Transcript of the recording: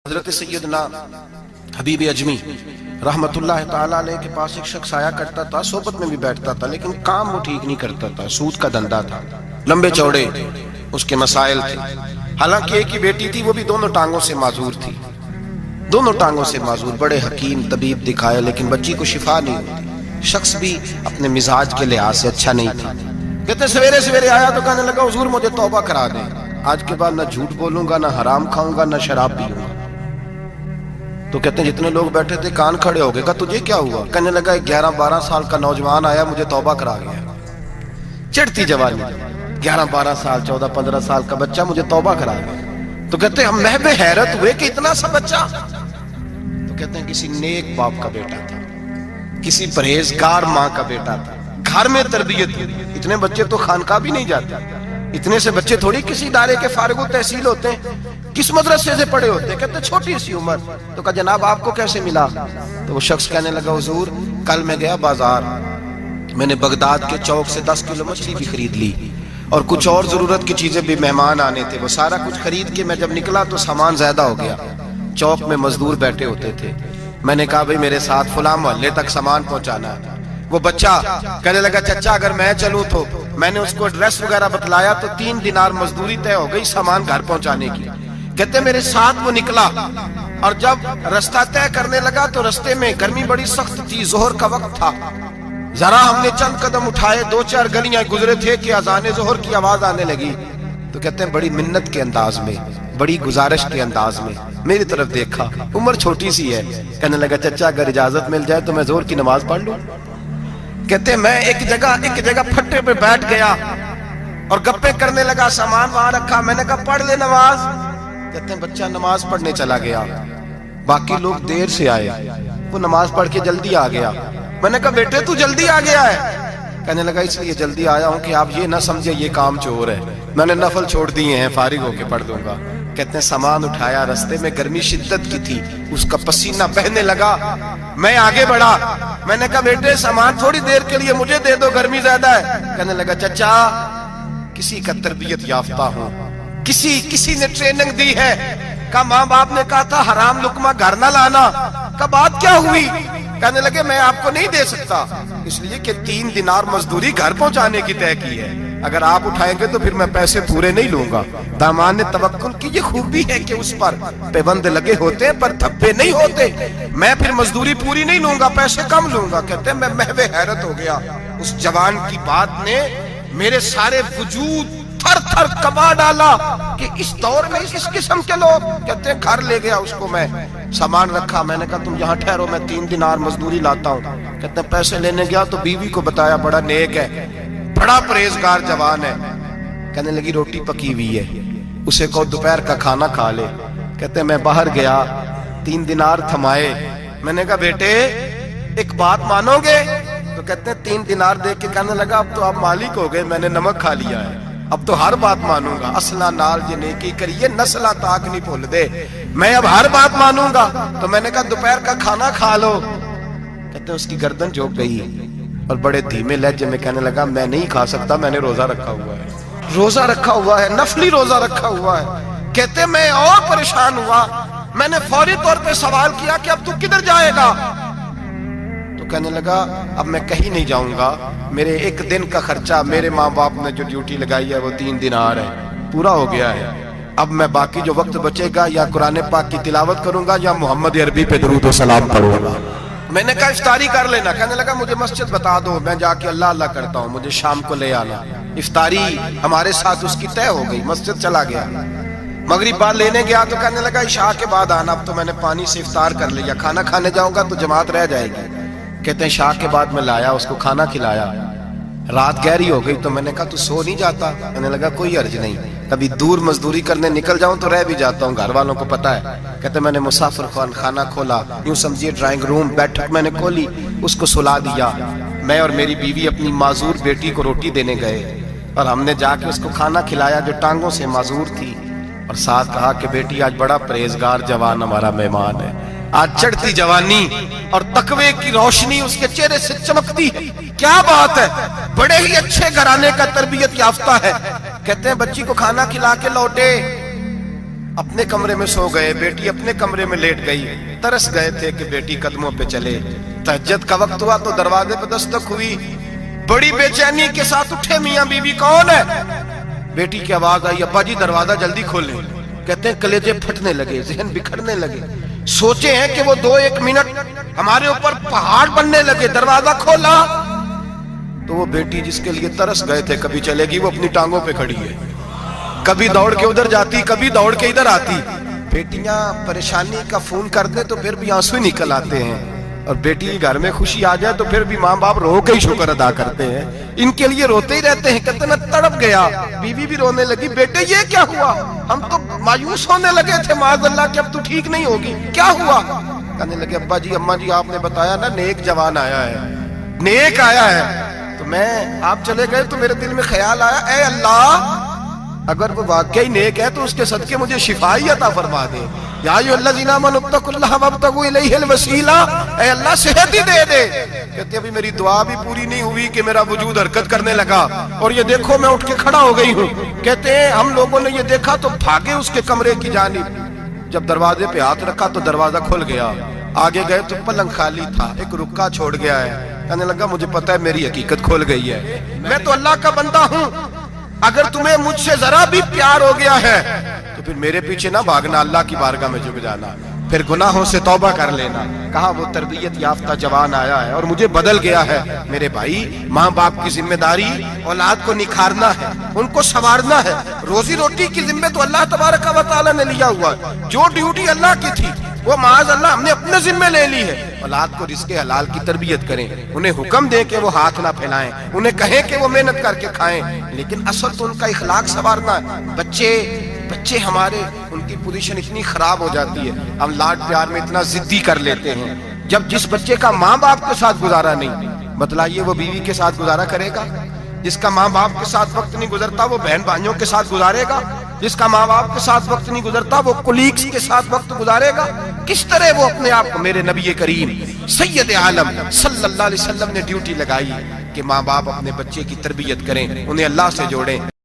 حضرت سیدنا حبیب اجمی رحمت اللہ تعالیٰ علیہ کے پاس ایک شخص آیا کرتا تھا، صحبت میں بھی بیٹھتا تھا، لیکن کام وہ ٹھیک نہیں کرتا تھا، سود کا دھندا تھا، لمبے چوڑے اس کے مسائل تھے۔ حالانکہ ایک ہی بیٹی تھی، وہ بھی دونوں ٹانگوں سے معذور تھی، دونوں ٹانگوں سے معذور، بڑے حکیم طبیب دکھایا لیکن بچی کو شفا نہیں ہوتی۔ شخص بھی اپنے مزاج کے لحاظ سے اچھا نہیں تھا۔ کہتے سویرے سویرے آیا تو کہنے لگا حضور مجھے توبہ کرا دیں، آج کے بعد نہ جھوٹ بولوں گا، نہ حرام کھاؤں گا، نہ شراب پیوں گا۔ تو کہتے ہیں جتنے لوگ بیٹھے تھے کان کھڑے ہو گئے، کہا تجھے کیا ہوا؟ کہنے لگا 11-12 سال کا نوجوان آیا مجھے توبہ کرا گیا، چڑھتی جوانی، 11-12 سال 14-15 سال کا بچہ مجھے توبہ کرا گیا۔ تو کہتے ہیں ہم محو حیرت ہوئے کہ اتنا سا بچہ۔ تو کہتے ہیں کسی نیک باپ کا بیٹا تھا، کسی پرہیزگار ماں کا بیٹا تھا، گھر میں تربیت ہوئی۔ اتنے بچے تو خانقاہ بھی نہیں جاتے، اتنے سے بچے تھوڑی کسی ادارے کے فارغ التحصیل ہوتے ہیں، کس مدرسے سے پڑھے ہوتے ہیں؟ کہتے چھوٹی سی عمر۔ تو کہا جناب آپ کو کیسے ملا؟ تو وہ شخص کہنے لگا حضور کل میں گیا بازار، میں نے بغداد کے چوک سے 10 کلو مچھلی بھی خرید لی اور کچھ اور ضرورت کی چیزیں بھی، مہمان آنے تھے، وہ سارا کچھ خرید کے میں جب نکلا تو سامان زیادہ ہو گیا۔ چوک میں مزدور بیٹھے ہوتے تھے، میں نے کہا بھئی میرے ساتھ فلاں محلے تک سامان پہنچانا ہے۔ وہ بچہ کہنے لگا چچا اگر میں چلوں تو، میں نے اس کو ایڈریس وغیرہ بتلایا تو 3 دینار مزدوری طے ہو گئی سامان گھر پہنچانے کی۔ کہتے میرے ساتھ وہ نکلا اور جب رستہ طے کرنے لگا تو رستے میں گرمی بڑی سخت تھی، ظہر کا وقت تھا، ذرا ہم نے چند قدم اٹھائے، 2-4 گلیاں گزرے تھے کہ اذان ظہر کی آواز آنے لگی۔ تو کہتے ہیں بڑی منت کے انداز میں، بڑی گزارش کے انداز میں میری طرف دیکھا، عمر چھوٹی سی ہے، کہنے لگا چچا اگر اجازت مل جائے تو میں ظہر کی نماز پڑھ لوں۔ کہتے ہیں میں ایک جگہ پھٹے پہ بیٹھ گیا اور گپے کرنے لگا، سامان وہاں رکھا، میں نے کہا پڑھ لے نماز۔ کہتے ہیں بچہ نماز پڑھنے چلا گیا، باقی لوگ دیر سے آئے، وہ نماز پڑھ کے جلدی آ گیا۔ میں نے کہا بیٹے تو جلدی آ گیا ہے؟ کہنے لگا اس لیے جلدی آیا ہوں کہ آپ یہ نہ سمجھے یہ کام چور ہے، میں نے نفل چھوڑ دیے ہیں، فارغ ہو کے پڑھ دوں گا۔ کہتے ہیں سامان اٹھایا، رستے میں گرمی شدت کی تھی، اس کا پسینہ بہنے لگا، میں آگے بڑھا، میں نے کہا بیٹے سامان تھوڑی دیر کے لیے مجھے دے دو، گرمی زیادہ ہے۔ کہنے لگا چچا کسی کا تربیت یافتہ ہوں، کسی نے ٹریننگ دی ہے، کہا ماں باپ نے کہا تھا حرام لقمہ گھر نہ لانا، کہا بات کیا ہوئی؟ کہنے لگے میں آپ کو نہیں دے سکتا، اس لیے کہ 3 دینار مزدوری گھر پہنچانے کی طے کی ہے، اگر آپ اٹھائیں گے تو پھر میں پیسے پورے نہیں لوں گا۔ دامان نے توکل کی یہ خوبی ہے کہ اس پر پیبند لگے ہوتے ہیں پر دھبے نہیں ہوتے، میں پھر مزدوری پوری نہیں لوں گا، پیسے کم لوں گا۔ کہتے ہیں میں محو حیرت ہو گیا، اس جوان کی بات نے میرے سارے وجود تھر تھر کبا ڈالا کہ اس دور میں اس قسم کے لوگ۔ کہتے ہیں گھر لے گیا اس کو، میں سامان رکھا، میں نے کہا تم یہاں ٹھہرو میں 3 دینار مزدوری لاتا ہوں۔ کہتے ہیں پیسے لینے گیا تو بیوی کو بتایا، بڑا نیک ہے، بڑا پرہیزگار جوان ہے۔ کہنے لگی روٹی پکی ہوئی ہے، اسے کہو دوپہر کا کھانا کھا لے۔ کہتے ہیں میں باہر گیا، 3 دینار تھمائے، میں نے کہا بیٹے ایک بات مانو گے؟ تو کہتے ہیں 3 دینار دے کے کہنے لگا اب تو آپ مالک ہو گئے، میں نے نمک کھا لیا ہے، اب تو ہر بات مانوں گا، اصلہ نال جے نیکی کریے نسلہ تاک نہیں بھول دے، میں اب ہر بات مانوں گا۔ تو میں نے کہا دوپہر کا کھانا کھا لو۔ کہتے ہیں اس کی گردن جھک گئی اور بڑے دھیمے لہجے میں کہنے لگا میں نہیں کھا سکتا، میں نے روزہ رکھا ہوا ہے، روزہ رکھا ہوا ہے، نفلی روزہ رکھا ہوا ہے۔ کہتے میں اور پریشان ہوا، میں نے فوری طور پہ سوال کیا کہ اب تو کدھر جائے گا؟ تو کہنے لگا اب میں کہیں نہیں جاؤں گا، میرے 1 دن کا خرچہ میرے ماں باپ نے جو ڈیوٹی لگائی ہے وہ 3 دینار ہے، پورا ہو گیا ہے، اب میں باقی جو وقت بچے گا یا قرآن پاک کی تلاوت کروں گا یا محمد عربی پہ درود و سلام پڑھوں گا۔ میں نے کہا افطاری کر لینا۔ کہنے لگا مجھے مسجد بتا دو، میں جا کے اللہ اللہ کرتا ہوں، مجھے شام کو لے آنا۔ افطاری ہمارے ساتھ اس کی طے ہو گئی، مسجد چلا گیا، مغرب بعد لینے گیا تو کہنے لگا عشاء کے بعد آنا، اب تو میں نے پانی سے افطار کر لیا، کھانا کھانے جاؤں گا تو جماعت رہ جائے گی۔ کہتے ہیں عشاء کے بعد میں لایا، اس کو کھانا کھلایا، رات گہری ہو گئی تو میں نے کہا تو سو نہیں جاتا؟ کہنے لگا کوئی عرض نہیں، کبھی دور مزدوری کرنے نکل جاؤں تو رہ بھی جاتا ہوں، گھر والوں کو پتہ ہے۔ کہتے میں نے مسافر خانہ کھولا، یوں سمجھیے ڈرائنگ روم بیٹھک میں نے کھولی، اس کو سلا دیا، میں اور میری بیوی اپنی معذور بیٹی کو روٹی دینے گئے اور ہم نے جا کے اس کو کھانا کھلایا جو ٹانگوں سے معذور تھی، اور ساتھ کہا کہ بیٹی آج بڑا پرہیزگار جوان ہمارا مہمان ہے، آج چڑھتی جوانی اور تقوی کی روشنی اس کے چہرے سے چمکتی ہے، کیا بات ہے، بڑے ہی اچھے گھرانے کا تربیت یافتہ ہے۔ کہتے ہیں بچی کو کھانا کھلا کے لوٹے اپنے کمرے میں سو گئے، بیٹی اپنے کمرے میں لیٹ گئی، ترس گئے تھے کہ بیٹی قدموں پہ چلے۔ تہجد کا وقت ہوا تو دروازے پہ دستک ہوئی، بڑی بے چینی کے ساتھ اٹھے میاں بیوی، کون ہے؟ بیٹی کی آواز آئی، ابا جی دروازہ جلدی کھولیں۔ کہتے ہیں کلیجے پھٹنے لگے، ذہن بکھرنے لگے، سوچے ہیں کہ وہ 2-1 منٹ ہمارے اوپر پہاڑ بننے لگے۔ دروازہ کھولا تو وہ بیٹی جس کے لیے ترس گئے تھے کبھی چلے گی، وہ اپنی ٹانگوں پہ کھڑی ہے، کبھی دوڑ کے ادھر جاتی، کبھی دوڑ کے ادھر آتی۔ بیٹیاں پریشانی کا فون کر دیں تو پھر بھی آنسو نکل آتے ہیں، اور بیٹی گھر میں خوشی آ جائے تو پھر بھی ماں باپ رو کے ہی شکر ادا کرتے ہیں۔ ان کے لیے روتے ہی رہتے ہیں، کہتے ہیں میں تڑپ گیا۔ بیوی بھی رونے لگی، بیٹے یہ کیا ہوا؟ ہم تو مایوس ہونے لگے تھے معاذ اللہ کہ اب تو ٹھیک نہیں ہوگی، کیا ہوا؟ کہنے لگے ابا جی اماں جی آپ نے بتایا نا نیک جوان آیا ہے، نیک آیا ہے، تو میں آپ چلے گئے تو میرے دل میں خیال آیا اے اللہ اگر وہ واقعی نیک ہے تو اس کے صدقے مجھے شفائی عطا فرما دے۔ یا ایھا الذین آمنوا اتقوا اللہ وابتغوا الیہ الوسیلہ، اے اللہ صحت ہی دے دے۔ کہتے ابھی میری دعا بھی پوری نہیں ہوئی کہ میرا وجود حرکت کرنے لگا، اور یہ دیکھو میں اٹھ کے کھڑا ہو گئی ہوں۔ کہتے ہیں ہم لوگوں نے یہ دیکھا تو بھاگے اس کے کمرے کی جانب، جب دروازے پہ ہاتھ رکھا تو دروازہ کھل گیا، آگے گئے تو پلنگ خالی تھا، ایک رکا چھوڑ گیا ہے۔ کہنے لگا مجھے پتا ہے میری حقیقت کھول گئی ہے، میں تو اللہ کا بندہ ہوں، اگر تمہیں مجھ سے ذرا بھی پیار ہو گیا ہے تو پھر میرے پیچھے نہ بھاگنا، اللہ کی بارگاہ میں جھک جانا، پھر گناہوں سے توبہ کر لینا۔ کہا وہ تربیت یافتہ جوان آیا ہے اور مجھے بدل گیا ہے۔ میرے بھائی ماں باپ کی ذمہ داری اولاد کو نکھارنا ہے، ان کو سنوارنا ہے، روزی روٹی کی ذمہ تو اللہ تبارک و تعالیٰ نے لیا ہوا ہے، جو ڈیوٹی اللہ کی تھی وہ معاذ اللہ ہم نے اپنے ذمہ لے لی ہے۔ اولاد کو رزق حلال کی تربیت کریں، انہیں حکم دیں کہ وہ ہاتھ نہ پھیلائیں، انہیں کہیں کہ وہ محنت کر کے کھائیں، لیکن اصل تو ان کا اخلاق سنوارنا ہے۔ بچے ہمارے ان کی پوزیشن اتنی خراب ہو جاتی ہے، ہم لاڈ پیار میں اتنا ضدی کر لیتے ہیں، جب جس بچے کا ماں باپ کے ساتھ گزارا نہیں، بتلائیے وہ بیوی کے ساتھ گزارا کرے گا؟ جس کا ماں باپ کے ساتھ وقت نہیں گزرتا وہ بہن بھائیوں کے ساتھ گزارے گا؟ جس کا ماں باپ کے ساتھ وقت نہیں گزرتا وہ کولیگز کے ساتھ وقت گزارے گا؟ کس طرح وہ اپنے آپ کو، میرے نبی کریم سید عالم صلی اللہ علیہ وسلم نے ڈیوٹی لگائی کہ ماں باپ اپنے بچے کی تربیت کریں، انہیں اللہ سے جوڑیں۔